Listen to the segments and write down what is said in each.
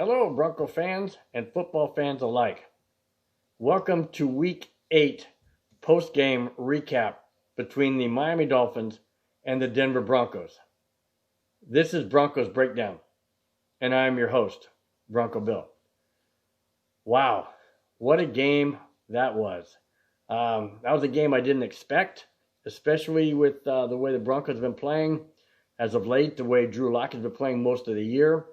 Hello, Bronco fans and football fans alike. Welcome to Week 8 post-game recap between the Miami Dolphins and the Denver Broncos. This is Broncos Breakdown, and I am your host, Bronco Bill. Wow, what a game that was. That was a game I didn't expect, especially with the way the Broncos have been playing as of late, the way Drew Lock has been playing most of the year.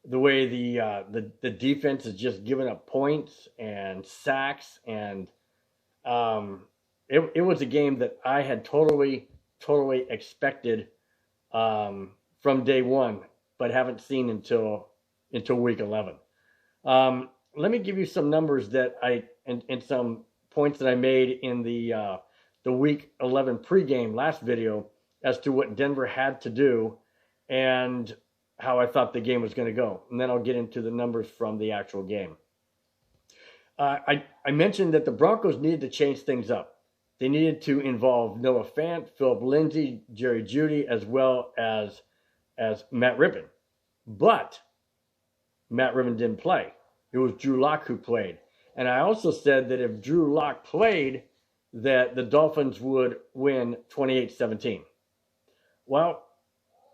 The way the defense is just giving up points and sacks, and it was a game that I had totally expected from day one, but haven't seen until week 11. Let me give you some numbers that and some points that I made in the week 11 pregame last video as to what Denver had to do and how I thought the game was going to go. And then I'll get into the numbers from the actual game. I mentioned that the Broncos needed to change things up. They needed to involve Noah Fant, Philip Lindsay, Jerry Jeudy, as well as Matt Rippon. But Matt Rippon didn't play. It was Drew Lock who played. And I also said that if Drew Lock played, that the Dolphins would win 28-17. Well,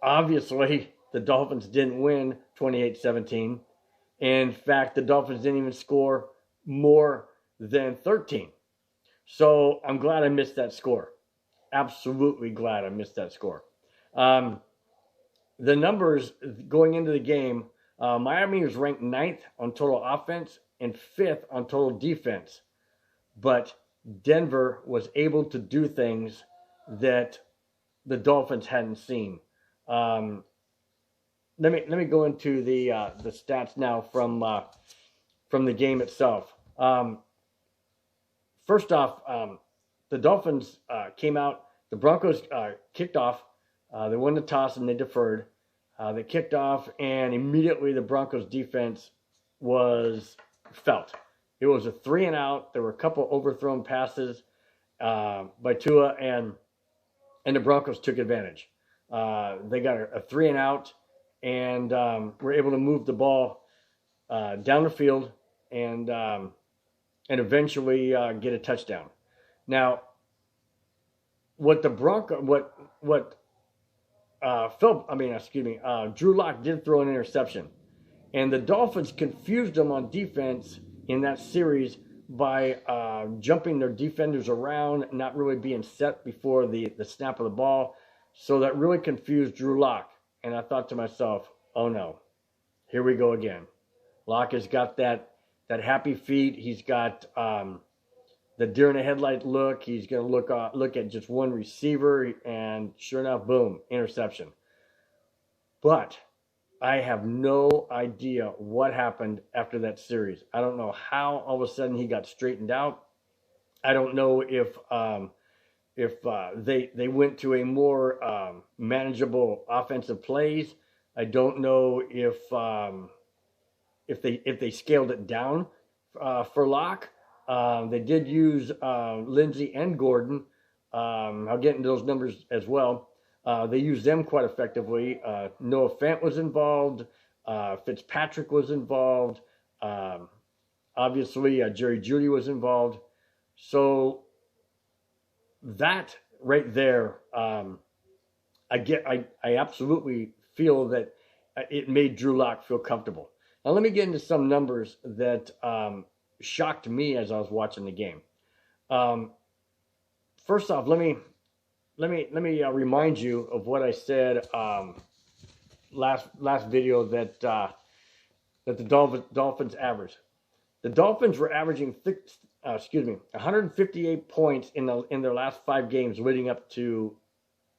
obviously, the Dolphins didn't win 28-17. In fact, the Dolphins didn't even score more than 13. So I'm glad I missed that score. Absolutely glad I missed that score. The numbers going into the game, Miami was ranked 9th on total offense and 5th on total defense. But Denver was able to do things that the Dolphins hadn't seen. Let me go into the stats now from the game itself. First off, the Dolphins came out. The Broncos kicked off. They won the toss and they deferred. They kicked off, and immediately the Broncos defense was felt. It was a 3-and-out. There were a couple overthrown passes by Tua, and the Broncos took advantage. They got a 3-and-out. And we're able to move the ball down the field and eventually get a touchdown. Now, what the Drew Lock did throw an interception, and the Dolphins confused them on defense in that series by jumping their defenders around, not really being set before the snap of the ball. So that really confused Drew Lock. And I thought to myself, oh no, here we go again. Lock has got that happy feet. He's got the deer in the headlight look. He's going to look at just one receiver, and sure enough, boom, interception. But I have no idea what happened after that series. I don't know how all of a sudden he got straightened out. I don't know if they went to a more manageable offensive plays. I don't know if they scaled it down for Lock. They did use Lindsay and Gordon. I'll get into those numbers as well. They used them quite effectively. Noah Fant was involved. Fitzpatrick was involved. Obviously, Jerry Jeudy was involved. So that right there, I absolutely feel that it made Drew Lock feel comfortable. Now let me get into some numbers that shocked me as I was watching the game. First off, let me remind you of what I said last video that the Dolphins averaged. The Dolphins were averaging 158 points in their last 5 games leading up to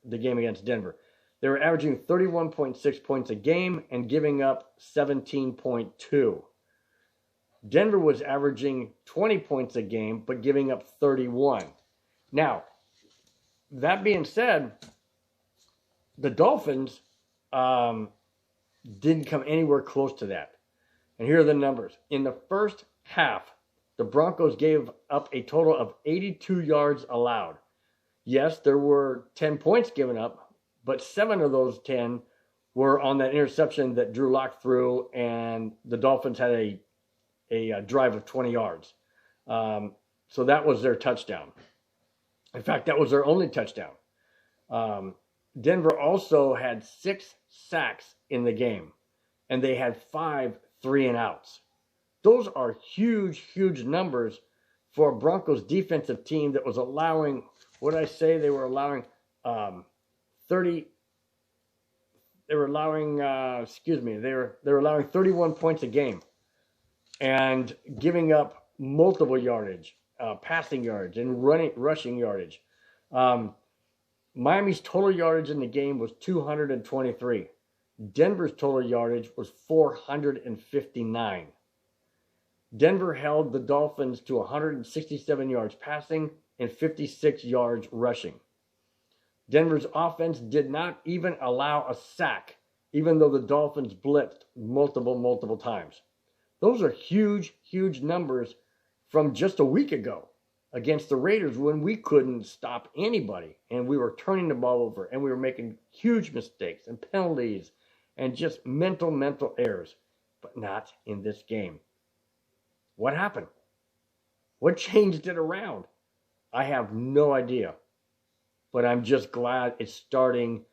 the game against Denver. They were averaging 31.6 points a game and giving up 17.2. Denver was averaging 20 points a game but giving up 31. Now, that being said, the Dolphins didn't come anywhere close to that. And here are the numbers. In the first half, the Broncos gave up a total of 82 yards allowed. Yes, there were 10 points given up, but 7 of those 10 were on that interception that Drew Lock threw, and the Dolphins had a drive of 20 yards. So that was their touchdown. In fact, that was their only touchdown. Denver also had 6 sacks in the game, and they had 5 3-and-outs. Those are huge, huge numbers for a Broncos defensive team that was allowing, what did I say? They were allowing 30. They were allowing, they were allowing 31 points a game, and giving up multiple yardage, passing yards, and rushing yardage. Miami's total yardage in the game was 223. Denver's total yardage was 459. Denver held the Dolphins to 167 yards passing and 56 yards rushing. Denver's offense did not even allow a sack, even though the Dolphins blitzed multiple times. Those are huge, huge numbers from just a week ago against the Raiders, when we couldn't stop anybody, and we were turning the ball over, and we were making huge mistakes and penalties and just mental errors, but not in this game. What happened? What changed it around? I have no idea, but I'm just glad it's starting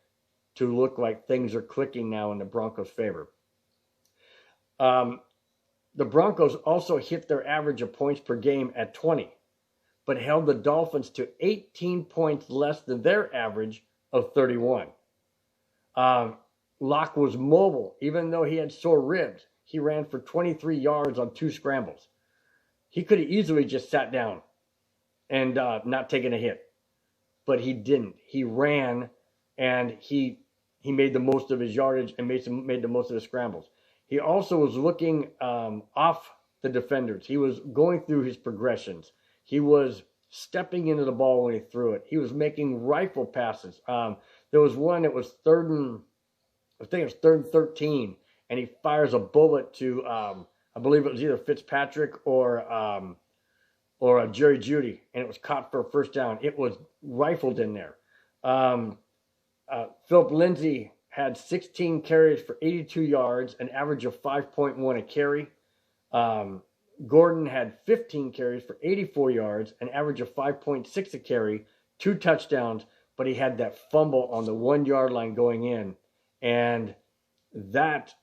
to look like things are clicking now in the Broncos' favor. The Broncos also hit their average of points per game at 20, but held the Dolphins to 18 points less than their average of 31. Locke was mobile, even though he had sore ribs. He ran for 23 yards on 2 scrambles. He could have easily just sat down and not taken a hit, but he didn't. He ran, and he made the most of his yardage and made the most of his scrambles. He also was looking off the defenders. He was going through his progressions. He was stepping into the ball when he threw it. He was making rifle passes. There was one that was third and 13, and he fires a bullet to, I believe it was either Fitzpatrick or Jerry Jeudy, and it was caught for a first down. It was rifled in there. Philip Lindsay had 16 carries for 82 yards, an average of 5.1 a carry. Gordon had 15 carries for 84 yards, an average of 5.6 a carry, 2 touchdowns, but he had that fumble on the 1-yard line going in, and that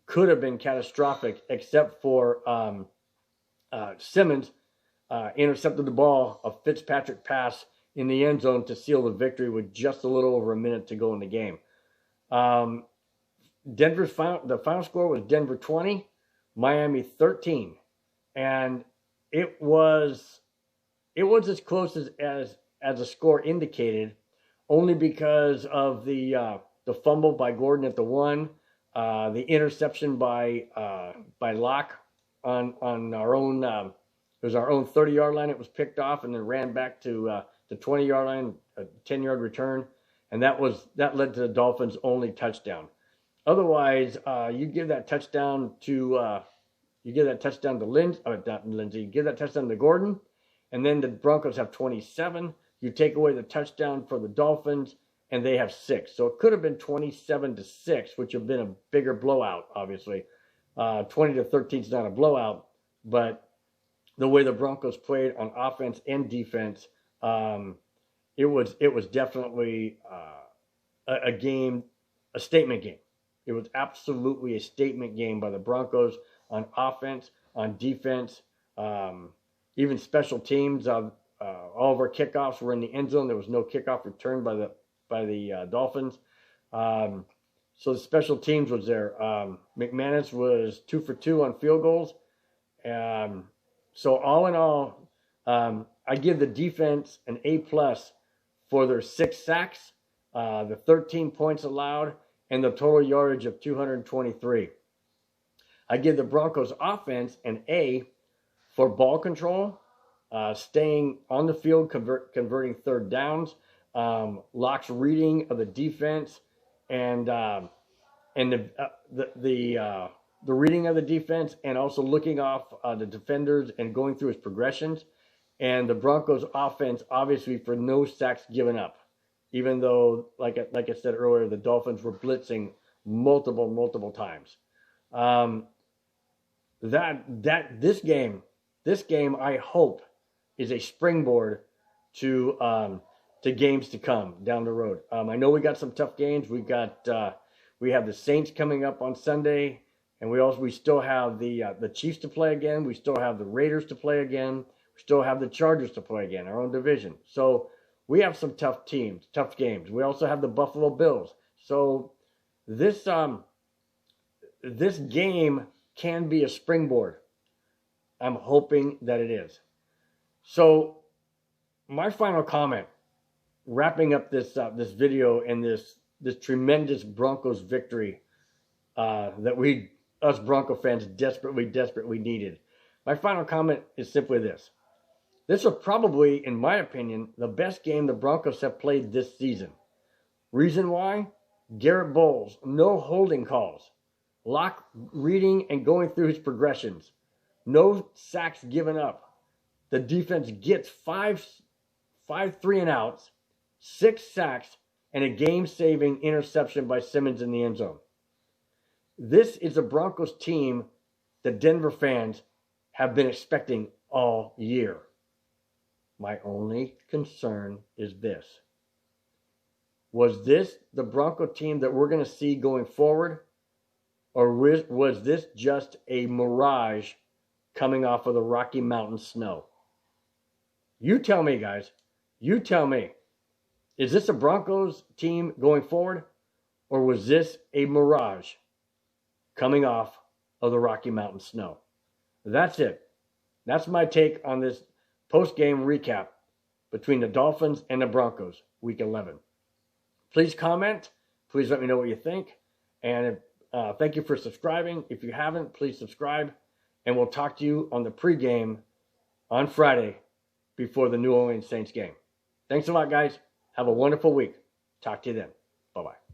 could have been catastrophic, except for Simmons intercepted the ball, a Fitzpatrick pass in the end zone to seal the victory with just a little over a minute to go in the game. The final score was Denver 20, Miami 13, and it was as close as the score indicated, only because of the fumble by Gordon at the 1, the interception by Locke on our own. It was our own 30-yard line. It was picked off and then ran back to the 20-yard line, a 10-yard return, and that led to the Dolphins' only touchdown. Otherwise, you give that touchdown to Lindsey. You give that touchdown to Gordon, and then the Broncos have 27. You take away the touchdown for the Dolphins, and they have 6. So it could have been 27-6, which would have been a bigger blowout. Obviously, 20-13 is not a blowout, but the way the Broncos played on offense and defense, it was definitely a game, a statement game. It was absolutely a statement game by the Broncos on offense, on defense, even special teams. All of our kickoffs were in the end zone. There was no kickoff return by the Dolphins. So the special teams was there. McManus was 2 for 2 on field goals. So all in all, I give the defense an A+ for their 6 sacks, the 13 points allowed, and the total yardage of 223. I give the Broncos offense an A for ball control, staying on the field, converting third downs, Locke's reading of the defense, and the reading of the defense, and also looking off the defenders and going through his progressions. And the Broncos offense, obviously, for no sacks given up. even though, like I said earlier, the Dolphins were blitzing multiple times. This game, I hope, is a springboard to games to come down the road. I know we got some tough games. We have the Saints coming up on Sunday, and we still have the Chiefs to play again. We still have the Raiders to play again. We still have the Chargers to play again, our own division. So we have some tough games. We also have the Buffalo Bills. So this game can be a springboard. I'm hoping that it is. So my final comment, wrapping up this video and this tremendous Broncos victory that us Bronco fans desperately needed. My final comment is simply this. This is probably, in my opinion, the best game the Broncos have played this season. Reason why? Garrett Bowles, no holding calls. Locke reading and going through his progressions. No sacks given up. The defense gets five 3-and-outs, 6 sacks, and a game-saving interception by Simmons in the end zone. This is a Broncos team that Denver fans have been expecting all year. My only concern is this. Was this the Bronco team that we're going to see going forward? Or was this just a mirage coming off of the Rocky Mountain snow? You tell me, guys. You tell me. Is this a Broncos team going forward? Or was this a mirage coming off of the Rocky Mountain snow? That's it. That's my take on this post-game recap between the Dolphins and the Broncos, Week 11. Please comment. Please let me know what you think. And thank you for subscribing. If you haven't, please subscribe. And we'll talk to you on the pregame on Friday before the New Orleans Saints game. Thanks a lot, guys. Have a wonderful week. Talk to you then. Bye-bye.